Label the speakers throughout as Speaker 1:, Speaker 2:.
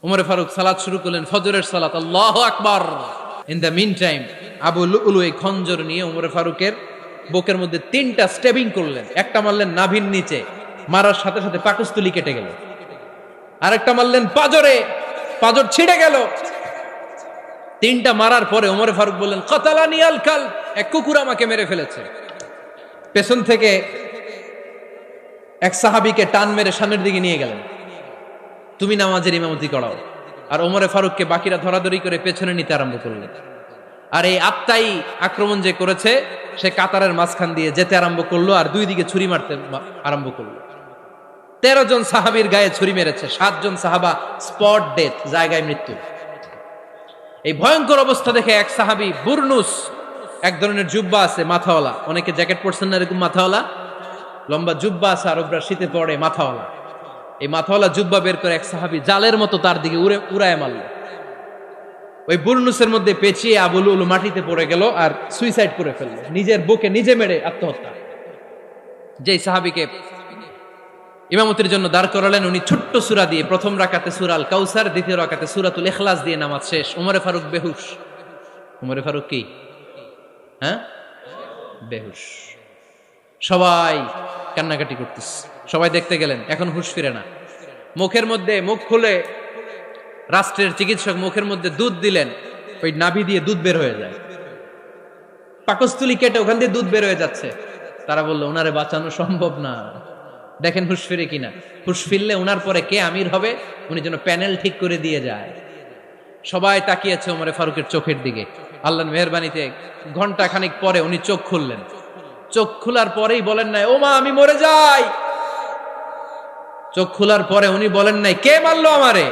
Speaker 1: উমর ফারুক সালাত শুরু করলেন, ফজরের সালাত, আল্লাহু আকবার। In the mean time Abu Lulu এই খঞ্জর নিয়ে উমর ফারুকের বুকের মধ্যে 3টা স্টেবিং করলেন। একটা মারলেন নাভির নিচে, মারার সাথে সাথে পাকস্থলী কেটে গেল। আরেকটা মারলেন পাজরে, পাজর ছিঁড়ে গেল। 3টা মারার পরে উমর ফারুক বললেন, কাতালানি আল কাল, এক কুকুর আমাকে মেরে ফেলেছে। পেছন থেকে এক সাহাবীকে টান মেরে সামনের দিকে নিয়ে গেলেন, তুমি নামাজের ইমামতি করাও। আর ওমরে ফারুককে বাকিরা ধরাধরি করে পেছনে নিতে আরম্ভ করলেন। আর এই আত্মাই আক্রমণ যে করেছে, সে কাতারের মাঝখান দিয়ে যেতে আরম্ভ করলো আর 2 দিকে ছুরি মারতে আরম্ভ করলো। 13 জন সাহাবীর গায়ে ছুরি মেরেছে, 7 জন সাহাবা স্পট ডেথ, জায়গায় মৃত্যু। এই ভয়ঙ্কর অবস্থা দেখে এক সাহাবী বুরনুস, এক ধরনের জুব্বা আছে মাথাওয়ালা, অনেকে জ্যাকেট পরছেন না এরকম মাথাওয়ালা, লম্বা জুব্বা আছে আরবরা শীতে পড়ে মাথাওয়ালা, এই মাথাওয়ালা জুব্বা বের করে এক সাহাবী জালের মতো তার দিকে উড়ায় মারল। ওই বুরনুসের মধ্যে পেঁচিয়ে আবু লুলু মাটিতে পড়ে গেল আর সুইসাইড করে ফেলল, নিজের বুকে নিজে মেরে আত্মহত্যা। যেই সাহাবীকে ইমামতির জন্য দাঁড় করালেন, উনি ছোট্ট সূরা দিয়ে প্রথম রাকাতে সূরা আল কাউসার, দ্বিতীয় রাকাতে সূরাতুল ইখলাস দিয়ে নামাজ শেষ। উমরে ফারুক বেহুশ। উমরে ফারুক কি বেহুশ। সবাই কান্নাকাটি করতেছে, সবাই দেখতে গেলেন, এখন হুঁশ ফিরে না। মুখের মধ্যে, মুখ খুলে রাষ্ট্রের চিকিৎসক মুখের মধ্যে দুধ দিলেন, ওই নাভি দিয়ে দুধ বের হয়ে যায়, পাকস্থলী কেটে ওখান দিয়ে দুধ বের হয়ে যাচ্ছে। তারা বললো ওনারে বাঁচানো সম্ভব না, দেখেন হুঁশ ফিরে কিনা। হুঁশ ফিরলে ওনার পরে কে আমির হবে, উনি যেন প্যানেল ঠিক করে দিয়ে যায়। সবাই তাকিয়েছে ওমরে ফারুকের চোখের দিকে। আল্লাহর মেহেরবানিতে ঘন্টা খানিক পরে উনি চোখ খুললেন। চোখ খোলার পরেই বলেন নাই, ও মা আমি মরে যাই। চোখ খোলার পরে উনি বলেন নাই, কে মারলো আমারে।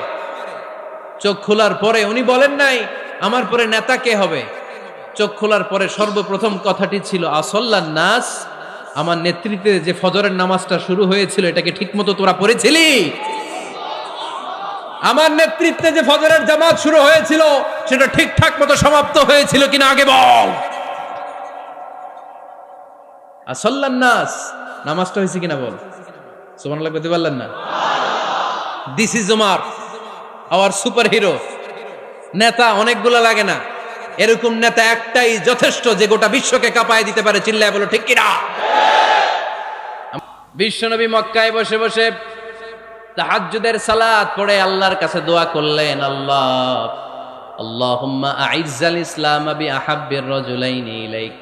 Speaker 1: চোখ খোলার পরে উনি বলেন নাই, আমার পরে নেতা কে হবে। চোখ খোলার পরে সর্বপ্রথম কথাটি ছিল, আসল্লান নাস, আমার নেতৃত্বে যে ফজরের নামাজটা শুরু হয়েছিল এটাকে ঠিকমতো তোরা পড়েছিলি? আমার নেতৃত্বে যে ফজরের জামাত শুরু হয়েছিল সেটা ঠিকঠাক মতো সমাপ্ত হয়েছিল কিনা আগে বল। আসল্লান নাস, নামাজটা হয়েছে কিনা বল। সুবহানাল্লাহ বলতে পারলেন না? This is Umar, hour super hero. নেতা অনেকগুলো লাগে না, এরকম নেতা একটাই যথেষ্ট যে গোটা বিশ্বকে কাঁপায় দিতে পারে। চিল্লায় বলো ঠিক কিনা। বিশ্বনবী মক্কায় বসে বসে তাহাজ্জুদের সালাত পড়ে আল্লাহর কাছে দোয়া করলেন, আল্লাহুম্মা আইজ্জাল ইসলাম বিআহাব্বির রাজুলাইনি ইলাইক।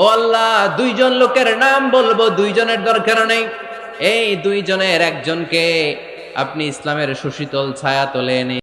Speaker 1: ও আল্লাহ, 2 জন লোকের নাম বলবো, 2 জনের দরকার নেই, এই 2 জনের একজনকে আপনি ইসলামের সুশীতল ছায়া তলে এনে